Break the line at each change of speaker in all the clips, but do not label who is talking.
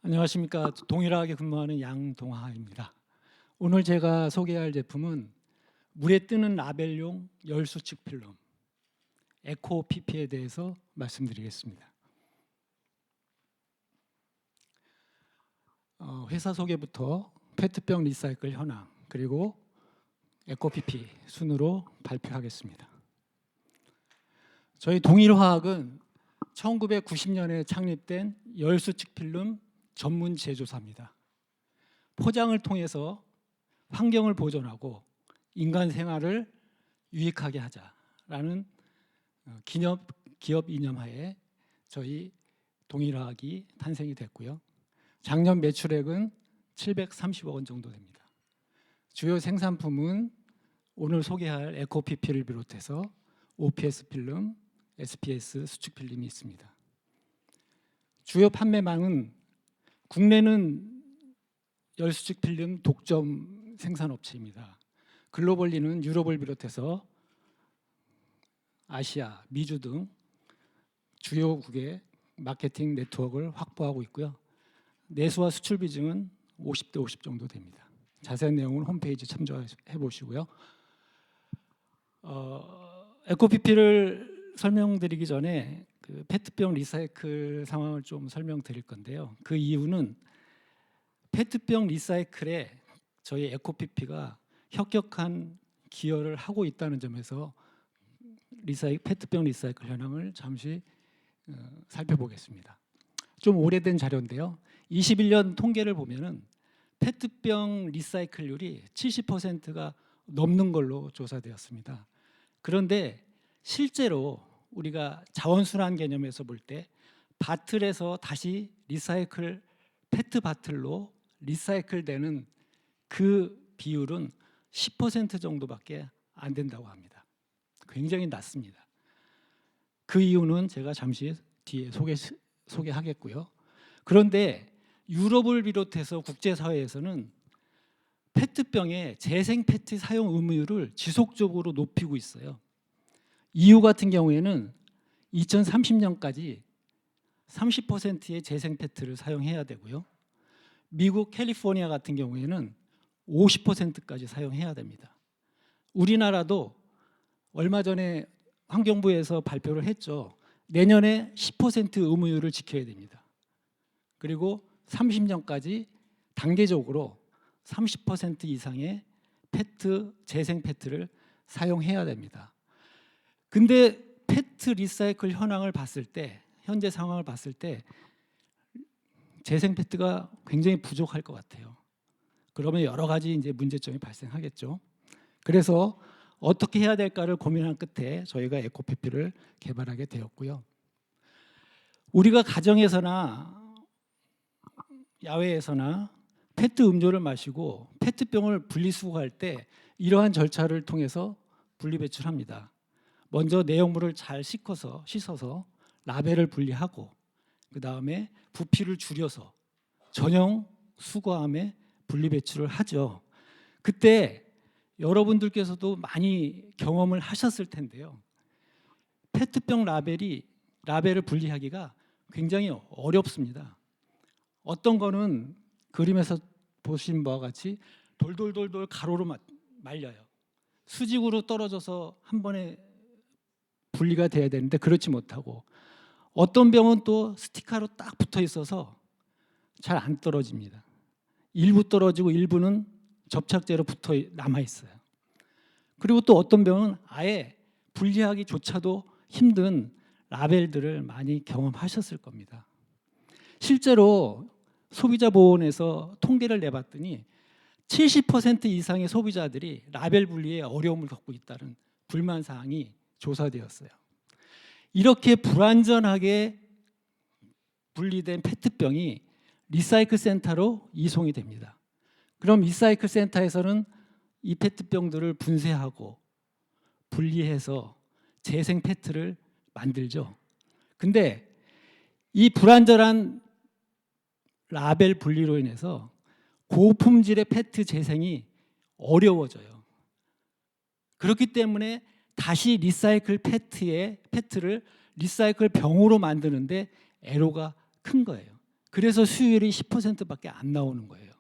안녕하십니까. 동일하게 근무하는 양동하입니다. 오늘 제가 소개할 제품은 물에 뜨는 라벨용 열수축 필름 에코 PP에 대해서 말씀드리겠습니다. 회사 소개부터 페트병 리사이클 현황 그리고 에코 PP 순으로 발표하겠습니다. 저희 동일화학은 1990년에 창립된 열수축 필름 전문 제조사입니다. 포장을 통해서 환경을 보존하고 인간 생활을 유익하게 하자라는 기업 이념하에 저희 동일화학이 탄생이 됐고요. 작년 매출액은 730억 원 정도 됩니다. 주요 생산품은 오늘 소개할 에코 PP를 비롯해서 OPS 필름, SPS 수축 필름이 있습니다. 주요 판매망은 국내는 열수축 필름 독점 생산업체입니다. 글로벌리는 유럽을 비롯해서 아시아, 미주 등 주요국의 마케팅 네트워크를 확보하고 있고요. 내수와 수출 비중은 50대 50 정도 됩니다. 자세한 내용은 홈페이지 참조해 보시고요. 에코 PP를 설명드리기 전에 그 페트병 리사이클 상황을 좀 설명드릴 건데요. 그 이유는 페트병 리사이클에 저희 에코 PP가 혁혁한 기여를 하고 있다는 점에서 페트병 리사이클 현황을 잠시 살펴보겠습니다. 좀 오래된 자료인데요. 21년 통계를 보면은 페트병 리사이클률이 70%가 넘는 걸로 조사되었습니다. 그런데 실제로 우리가 자원순환 개념에서 볼 때 바틀에서 다시 리사이클 페트 바틀로 리사이클되는 그 비율은 10% 정도밖에 안 된다고 합니다. 굉장히 낮습니다. 그 이유는 제가 잠시 뒤에 소개하겠고요. 그런데 유럽을 비롯해서 국제사회에서는 페트병의 재생 페트 사용 의무율을 지속적으로 높이고 있어요. EU 같은 경우에는 2030년까지 30%의 재생 페트를 사용해야 되고요. 미국 캘리포니아 같은 경우에는 50%까지 사용해야 됩니다. 우리나라도 얼마 전에 환경부에서 발표를 했죠. 내년에 10% 의무율을 지켜야 됩니다. 그리고 30년까지 단계적으로 30% 이상의 페트, 재생 페트를 사용해야 됩니다. 근데 페트 리사이클 현황을 봤을 때, 현재 상황을 봤을 때 재생 페트가 굉장히 부족할 것 같아요. 그러면 여러 가지 이제 문제점이 발생하겠죠. 그래서 어떻게 해야 될까를 고민한 끝에 저희가 에코 PP를 개발하게 되었고요. 우리가 가정에서나 야외에서나 페트 음료를 마시고 페트병을 분리수거할 때 이러한 절차를 통해서 분리 배출합니다. 먼저 내용물을 잘 씻어서 라벨을 분리하고 그 다음에 부피를 줄여서 전용 수거함에 분리 배출을 하죠. 그때 여러분들께서도 많이 경험을 하셨을 텐데요. 페트병 라벨을 분리하기가 굉장히 어렵습니다. 어떤 거는 그림에서 보신 바와 같이 돌돌돌돌 가로로 말려요. 수직으로 떨어져서 한 번에 분리가 돼야 되는데 그렇지 못하고, 어떤 병은 또 스티커로 딱 붙어 있어서 잘 안 떨어집니다. 일부 떨어지고 일부는 접착제로 붙어 남아 있어요. 그리고 또 어떤 병은 아예 분리하기조차도 힘든 라벨들을 많이 경험하셨을 겁니다. 실제로 소비자보호원에서 통계를 내봤더니 70% 이상의 소비자들이 라벨 분리에 어려움을 겪고 있다는 불만 사항이 조사되었어요. 이렇게 불완전하게 분리된 페트병이 리사이클 센터로 이송이 됩니다. 그럼 리사이클 센터에서는 이 페트병들을 분쇄하고 분리해서 재생 페트를 만들죠. 근데 이 불완전한 라벨 분리로 인해서 고품질의 페트 재생이 어려워져요. 그렇기 때문에 다시 리사이클 페트를 리사이클 병으로 만드는데 애로가 큰 거예요. 그래서 수율이 10%밖에 안 나오는 거예요.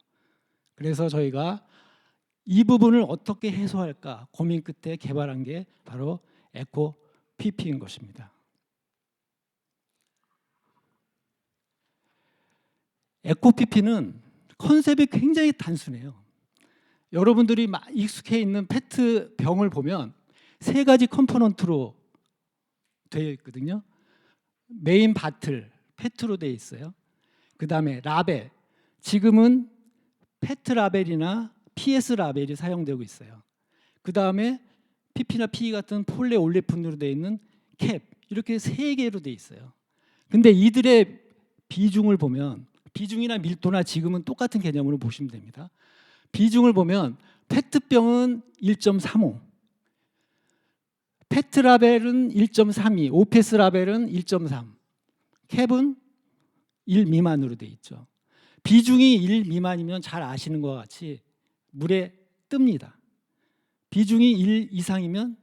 그래서 저희가 이 부분을 어떻게 해소할까 고민 끝에 개발한 게 바로 에코 PP인 것입니다. 에코 PP는 컨셉이 굉장히 단순해요. 여러분들이 익숙해 있는 페트 병을 보면 세 가지 컴포넌트로 되어 있거든요. 메인 바틀, 페트로 되어 있어요. 그 다음에 라벨, 지금은 페트 라벨이나 PS 라벨이 사용되고 있어요. 그 다음에 PP나 PE 같은 폴리 올레핀으로 되어 있는 캡, 이렇게 세 개로 되어 있어요. 근데 이들의 비중을 보면, 비중이나 밀도나 지금은 똑같은 개념으로 보시면 됩니다. 비중을 보면 페트병은 1.35, 페트 라벨은 1.32, OPS 라벨은 1.3, 캡은 1 미만으로 되어 있죠. 비중이 1 미만이면 잘 아시는 것 같이 물에 뜹니다. 비중이 1 이상이면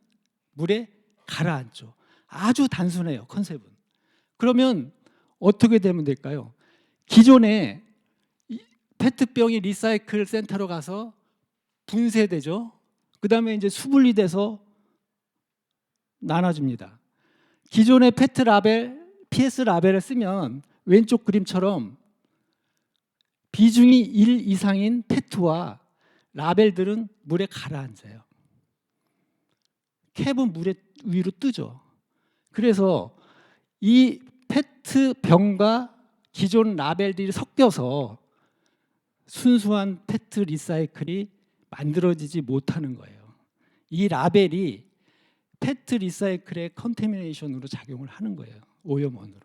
물에 가라앉죠. 아주 단순해요, 컨셉은. 그러면 어떻게 되면 될까요? 기존에 페트병이 리사이클 센터로 가서 분쇄되죠. 그 다음에 이제 수분리돼서 나눠집니다. 기존의 페트 라벨, PS 라벨을 쓰면 왼쪽 그림처럼 비중이 1 이상인 페트와 라벨들은 물에 가라앉아요. 캡은 물에 위로 뜨죠. 그래서 이 페트병과 기존 라벨들이 섞여서 순수한 페트 리사이클이 만들어지지 못하는 거예요. 이 라벨이 페트 리사이클의 컨테미네이션으로 작용을 하는 거예요. 오염원으로.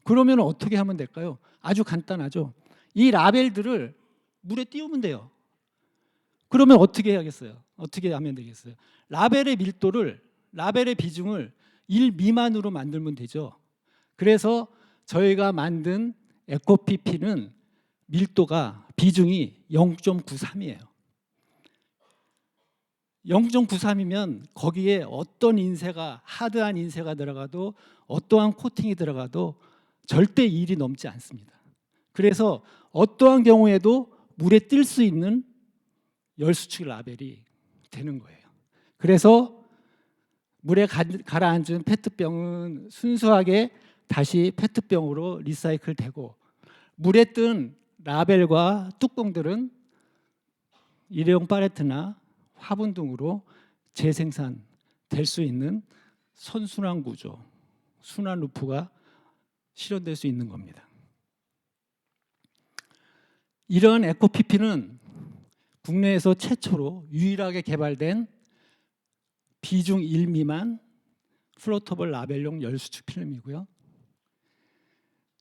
그러면 어떻게 하면 될까요? 아주 간단하죠. 이 라벨들을 물에 띄우면 돼요. 그러면 어떻게 해야겠어요? 어떻게 하면 되겠어요? 라벨의 밀도를, 라벨의 비중을 1 미만으로 만들면 되죠. 그래서 저희가 만든 에코PP는 밀도가, 비중이 0.93이에요. 0.93이면 거기에 어떤 인쇄가, 하드한 인쇄가 들어가도 어떠한 코팅이 들어가도 절대 1이 넘지 않습니다. 그래서 어떠한 경우에도 물에 뜰 수 있는 열수축 라벨이 되는 거예요. 그래서 물에 가라앉은 페트병은 순수하게 다시 페트병으로 리사이클 되고, 물에 뜬 라벨과 뚜껑들은 일회용 팔레트나 화분 등으로 재생산될 수 있는 선순환 구조, 순환 루프가 실현될 수 있는 겁니다. 이런 에코PP는 국내에서 최초로 유일하게 개발된 비중 1 미만 플로터블 라벨용 열수축 필름이고요.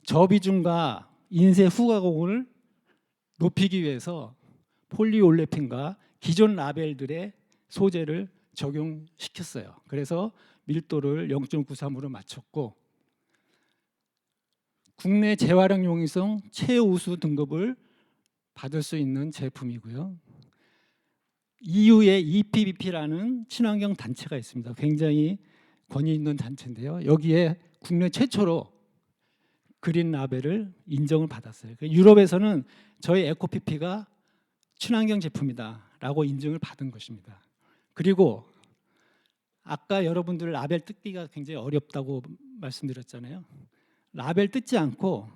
저비중과 인쇄 후가공을 높이기 위해서 폴리올레핀과 기존 라벨들의 소재를 적용시켰어요. 그래서 밀도를 0.93으로 맞췄고, 국내 재활용 용이성 최우수 등급을 받을 수 있는 제품이고요. EU의 EPBP라는 친환경 단체가 있습니다. 굉장히 권위 있는 단체인데요. 여기에 국내 최초로 그린 라벨을 인정을 받았어요. 유럽에서는 저희 에코PP가 친환경 제품이다라고 인증을 받은 것입니다. 그리고 아까 여러분들 라벨 뜯기가 굉장히 어렵다고 말씀드렸잖아요. 라벨 뜯지 않고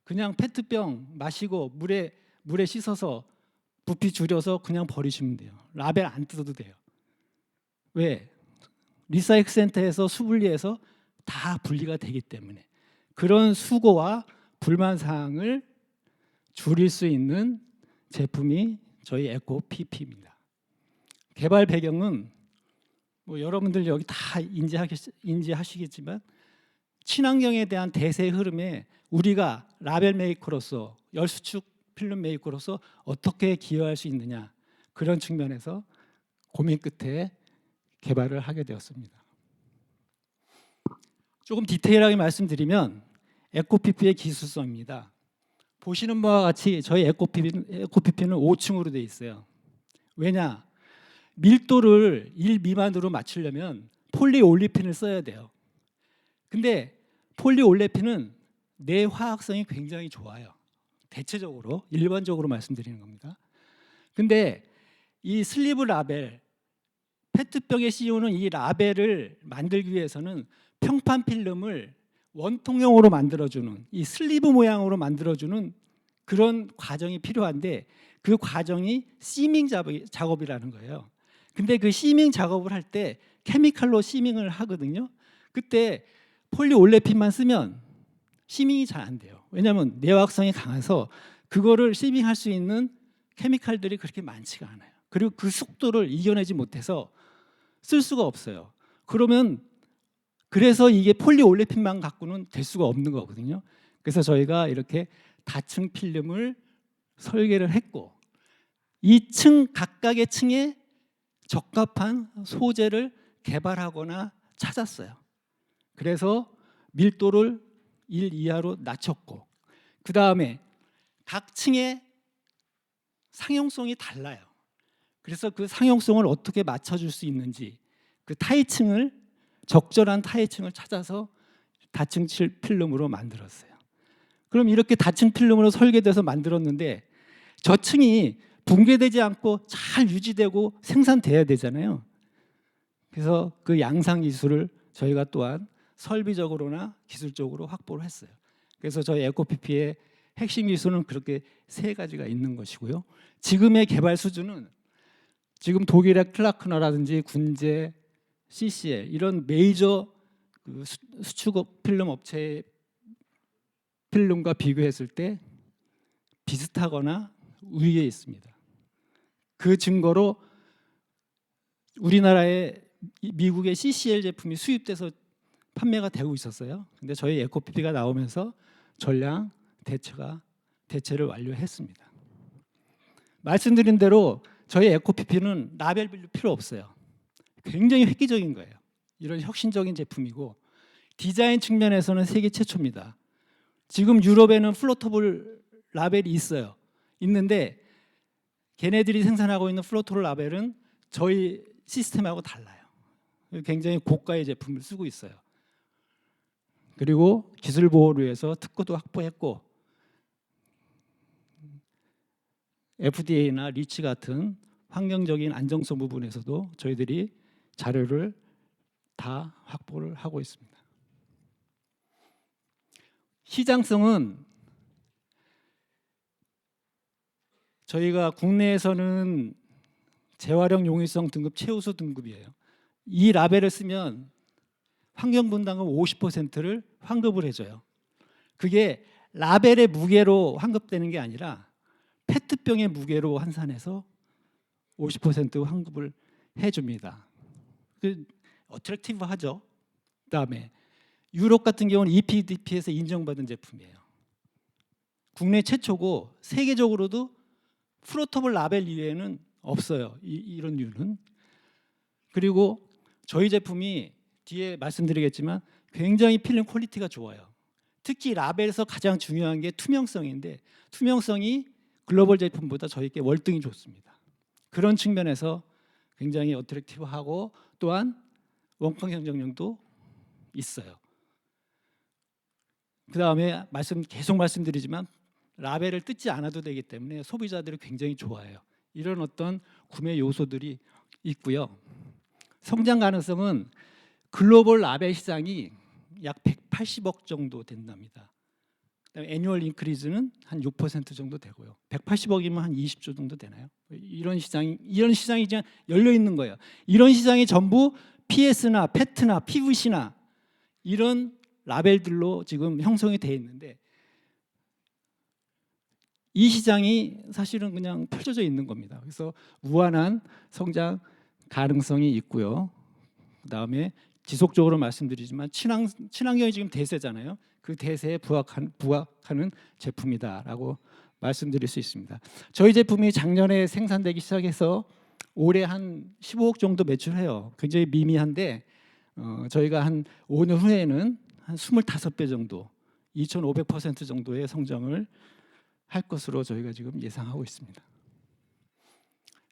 그냥 페트병 마시고 물에 씻어서 부피 줄여서 그냥 버리시면 돼요. 라벨 안 뜯어도 돼요. 왜? 리사이클 센터에서 수분리해서 다 분리가 되기 때문에. 그런 수고와 불만 사항을 줄일 수 있는 제품이 저희 에코PP입니다. 개발 배경은 뭐 여러분들 여기 다 인지하시겠지만, 친환경에 대한 대세 흐름에 우리가 라벨 메이커로서, 열수축 필름 메이커로서 어떻게 기여할 수 있느냐, 그런 측면에서 고민 끝에 개발을 하게 되었습니다. 조금 디테일하게 말씀드리면 에코PP의 기술성입니다. 보시는 바와 같이 저희 에코PP는 5층으로 되어 있어요. 왜냐? 밀도를 1 미만으로 맞추려면 폴리올레핀을 써야 돼요. 근데 폴리올레핀은 내 화학성이 굉장히 좋아요. 대체적으로 일반적으로 말씀드리는 겁니다. 근데 이 슬리브 라벨, 페트병에 씌우는 이 라벨을 만들기 위해서는 평판 필름을 원통형으로 만들어주는, 이 슬리브 모양으로 만들어주는 그런 과정이 필요한데, 그 과정이 시밍 작업이라는 거예요. 근데 그 시밍 작업을 할 때 케미칼로 시밍을 하거든요. 그때 폴리올레핀만 쓰면 시밍이 잘 안 돼요. 왜냐하면 내화성이 강해서 그거를 시밍할 수 있는 케미칼들이 그렇게 많지가 않아요. 그리고 그 속도를 이겨내지 못해서 쓸 수가 없어요. 그래서 이게 폴리올레핀만 갖고는 될 수가 없는 거거든요. 그래서 저희가 이렇게 다층 필름을 설계를 했고, 이 층 각각의 층에 적합한 소재를 개발하거나 찾았어요. 그래서 밀도를 1 이하로 낮췄고, 그 다음에 각 층의 상용성이 달라요. 그래서 그 상용성을 어떻게 맞춰줄 수 있는지, 그 타이층을, 적절한 타이층을 찾아서 다층 필름으로 만들었어요. 그럼 이렇게 다층 필름으로 설계돼서 만들었는데, 저 층이 붕괴되지 않고 잘 유지되고 생산돼야 되잖아요. 그래서 그 양상 기술을 저희가 또한 설비적으로나 기술적으로 확보를 했어요. 그래서 저희 에코PP의 핵심 기술은 그렇게 세 가지가 있는 것이고요. 지금의 개발 수준은 지금 독일의 클라크너라든지 군제, CCL 이런 메이저 그 수축 필름 업체의 필름과 비교했을 때 비슷하거나 우위에 있습니다. 그 증거로 우리나라에 미국의 CCL 제품이 수입돼서 판매가 되고 있었어요. 근데 저희 에코PP가 나오면서 전량 대체를 완료했습니다. 말씀드린 대로 저희 에코PP는 라벨 분류 필요 없어요. 굉장히 획기적인 거예요. 이런 혁신적인 제품이고, 디자인 측면에서는 세계 최초입니다. 지금 유럽에는 플로터블 라벨이 있는데 걔네들이 생산하고 있는 플로터블 라벨은 저희 시스템하고 달라요. 굉장히 고가의 제품을 쓰고 있어요. 그리고 기술 보호를 위해서 특허도 확보했고, FDA나 리치 같은 환경적인 안정성 부분에서도 저희들이 자료를 다 확보를 하고 있습니다. 시장성은 저희가 국내에서는 재활용 용이성 등급 최우수 등급이에요. 이 라벨을 쓰면 환경분담금 50%를 환급을 해줘요. 그게 라벨의 무게로 환급되는 게 아니라 페트병의 무게로 환산해서 50% 환급을 해줍니다. 그 어트랙티브하죠. 그다음에 유럽 같은 경우는 EPDP에서 인정받은 제품이에요. 국내 최초고 세계적으로도 플로터블 라벨 이외에는 없어요. 이런 류는. 그리고 저희 제품이 뒤에 말씀드리겠지만 굉장히 필름 퀄리티가 좋아요. 특히 라벨에서 가장 중요한 게 투명성인데, 투명성이 글로벌 제품보다 저희께 월등히 좋습니다. 그런 측면에서 굉장히 어트랙티브하고 또한 원가 경쟁력도 있어요. 그 다음에 계속 말씀드리지만 라벨을 뜯지 않아도 되기 때문에 소비자들이 굉장히 좋아해요. 이런 어떤 구매 요소들이 있고요. 성장 가능성은 글로벌 라벨 시장이 약 180억 정도 된답니다. 애뉴얼 인크리즈는 한 6% 정도 되고요. 180억이면 한 20조 정도 되나요? 이런 시장이 그냥 열려 있는 거예요. 이런 시장이 전부 PS나 페트나 PVC나 이런 라벨들로 지금 형성이 되어 있는데, 이 시장이 사실은 그냥 펼쳐져 있는 겁니다. 그래서 무한한 성장 가능성이 있고요. 그다음에 지속적으로 말씀드리지만 친환경이 지금 대세잖아요. 그 대세에 부합하는 제품이다라고 말씀드릴 수 있습니다. 저희 제품이 작년에 생산되기 시작해서 올해 한 15억 정도 매출해요. 굉장히 미미한데 저희가 한 5년 후에는 한 25배 정도, 2,500% 정도의 성장을 할 것으로 저희가 지금 예상하고 있습니다.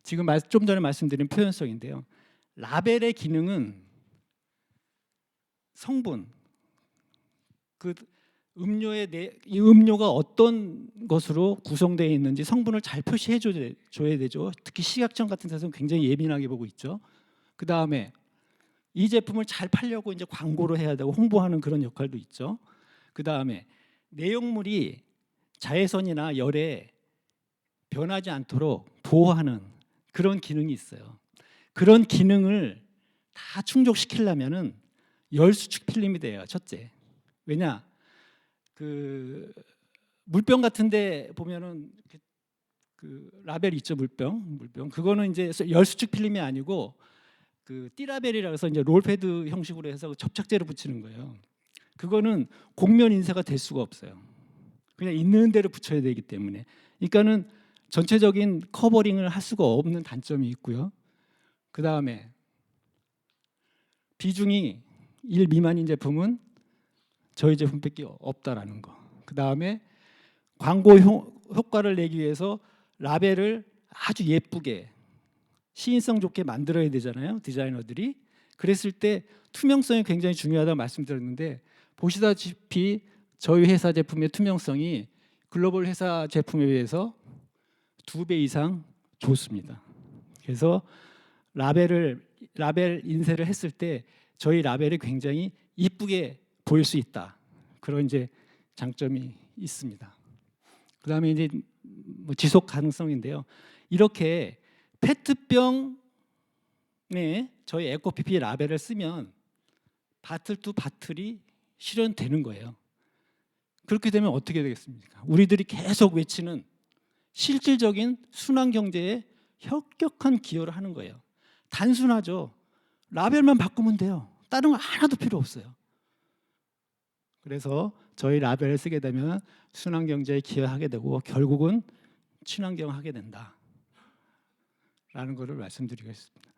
지금 좀 전에 말씀드린 표현성인데요. 라벨의 기능은 성분, 그 이 음료가 어떤 것으로 구성되어 있는지 성분을 잘 표시해 줘야 되죠. 특히 식약청 같은 데서는 굉장히 예민하게 보고 있죠. 그 다음에 이 제품을 잘 팔려고 이제 광고를 해야 되고 홍보하는 그런 역할도 있죠. 그 다음에 내용물이 자외선이나 열에 변하지 않도록 보호하는 그런 기능이 있어요. 그런 기능을 다 충족시키려면은 열수축 필름이 돼요. 첫째. 왜냐? 그 물병 같은데 보면은 그 라벨 있죠, 물병. 그거는 이제 열수축 필름이 아니고 그 띠라벨이라 해서 이제 롤패드 형식으로 해서 접착제를 붙이는 거예요. 그거는 곡면 인쇄가 될 수가 없어요. 그냥 있는 대로 붙여야 되기 때문에. 그러니까는 전체적인 커버링을 할 수가 없는 단점이 있고요. 그 다음에 비중이 1 미만인 제품은 저희 제품밖에 없다라는 거. 그 다음에 광고 효과를 내기 위해서 라벨을 아주 예쁘게 시인성 좋게 만들어야 되잖아요, 디자이너들이. 그랬을 때 투명성이 굉장히 중요하다고 말씀드렸는데 보시다시피 저희 회사 제품의 투명성이 글로벌 회사 제품에 비해서 2배 이상 좋습니다. 그래서 라벨 인쇄를 했을 때 저희 라벨이 굉장히 이쁘게 보일 수 있다. 그런 이제 장점이 있습니다. 그다음에 이제 뭐 지속 가능성인데요. 이렇게 페트병에 저희 에코PP 라벨을 쓰면 바틀 투 바틀이 실현되는 거예요. 그렇게 되면 어떻게 되겠습니까? 우리들이 계속 외치는 실질적인 순환 경제에 혁혁한 기여를 하는 거예요. 단순하죠. 라벨만 바꾸면 돼요. 다른 거 하나도 필요 없어요. 그래서 저희 라벨을 쓰게 되면 순환 경제에 기여하게 되고 결국은 친환경 하게 된다. 라는 것을 말씀드리겠습니다.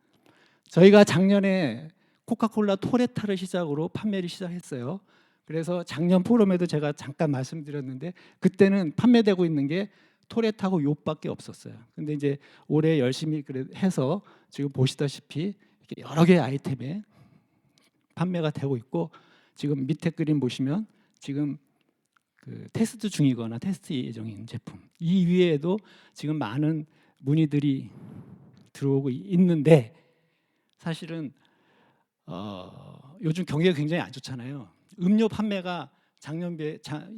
저희가 작년에 코카콜라 토레타를 시작으로 판매를 시작했어요. 그래서 작년 포럼에도 제가 잠깐 말씀드렸는데 그때는 판매되고 있는 게 토레타하고 요밖에 없었어요. 근데 이제 올해 열심히 해서 지금 보시다시피 이렇게 여러 개의 아이템에 판매가 되고 있고 지금 밑에 그림 보시면 지금 그 테스트 중이거나 테스트 예정인 제품 이 위에도 지금 많은 문의들이 들어오고 있는데 사실은 요즘 경기가 굉장히 안 좋잖아요. 음료 판매가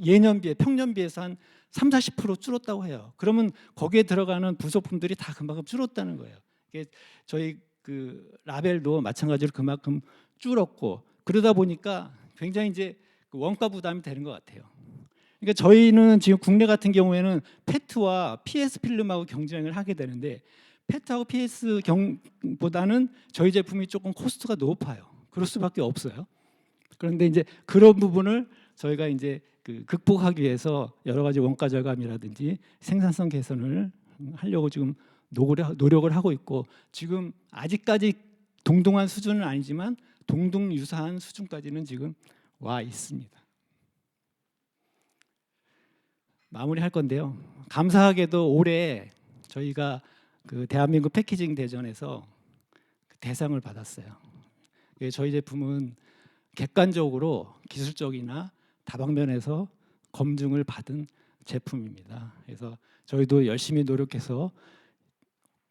예년비에 평년비에서 한 30-40% 줄었다고 해요. 그러면 거기에 들어가는 부속품들이 다 그만큼 줄었다는 거예요. 저희 그 라벨도 마찬가지로 그만큼 줄었고 그러다 보니까 굉장히 이제 원가 부담이 되는 것 같아요. 그러니까 저희는 지금 국내 같은 경우에는 페트와 PS 필름하고 경쟁을 하게 되는데 페트하고 PS 보다는 저희 제품이 조금 코스트가 높아요. 그럴 수밖에 없어요. 그런데 이제 그런 부분을 저희가 이제 극복하기 위해서 여러 가지 원가 절감이라든지 생산성 개선을 하려고 지금 노력을 하고 있고 지금 아직까지 동등한 수준은 아니지만 동등 유사한 수준까지는 지금 와 있습니다. 마무리할 건데요. 감사하게도 올해 저희가 그 대한민국 패키징 대전에서 대상을 받았어요. 저희 제품은 객관적으로 기술적이나 다방면에서 검증을 받은 제품입니다. 그래서 저희도 열심히 노력해서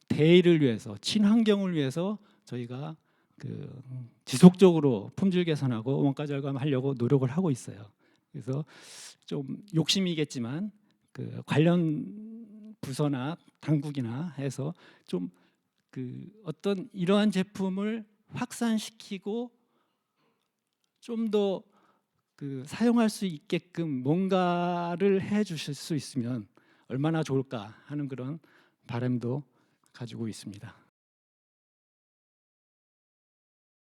대의를 위해서 친환경을 위해서 저희가 지속적으로 품질 개선하고 원가 절감하려고 노력을 하고 있어요. 그래서 좀 욕심이겠지만 관련 부서나 당국이나 해서 좀 어떤 이러한 제품을 확산시키고 좀 더 사용할 수 있게끔 뭔가를 해 주실 수 있으면 얼마나 좋을까 하는 그런 바람도 가지고 있습니다.